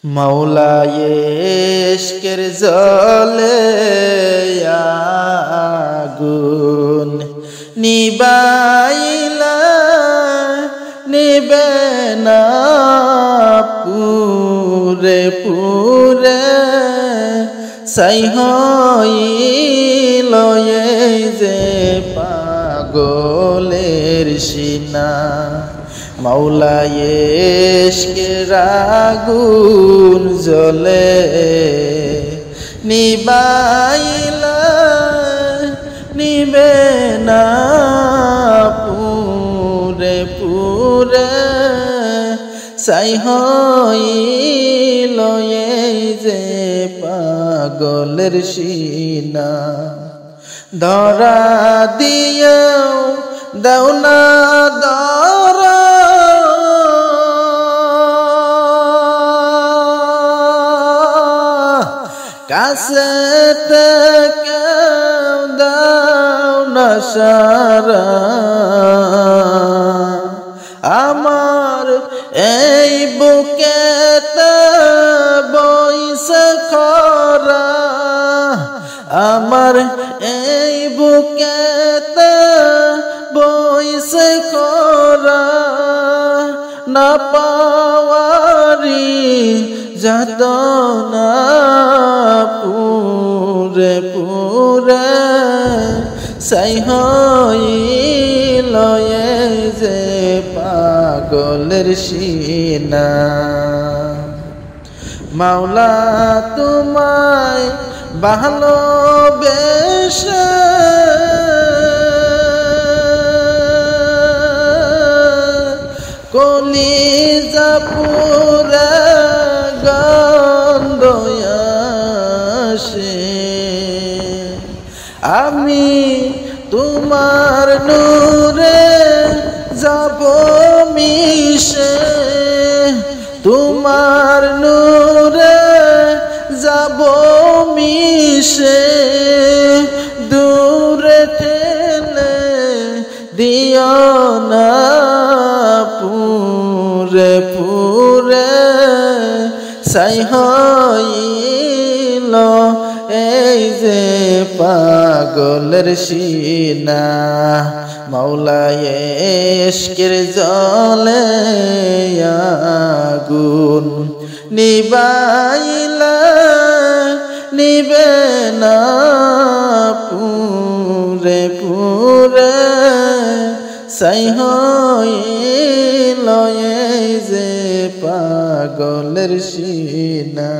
মাওলায়ে ইশকের জলে আগুন নিবাইলা নিবে না পুরে পুরে ছাই হইল এই যে পাগলের সিনা। মাওলায়ে ইশকের আগুন জ্বলে নিবাইলা নিবে না পুরে পুরে ছাই হইল এই যে পাগলের সিনা। ধরা দিয়াও দাও না ধরা কাছে কেউ দাও না সারা আমার এই বুকেতে বইসে খরা আমার এই বুকেতে বইসে খরা না পাওয়ারি যাতনা পুরে পুরে ছাই হইল এই যে পাগলের সিনা। মাওলা তোমায় ভালোবেসে কলিজা পুরে গন্ধ আসে আমি তোমার নূরে যাব মিশে তোমার নূরে যাব মিশে দূরে ঠেলে দিও না পুরে পুরে ছাই হইল এই যে পাগলের সিনা। মাওলায়ে ইশকের জলে আগুন নিবাইলা নিবে না পুরে পুরে ছাই হইল এই যে পাগলের সিনা।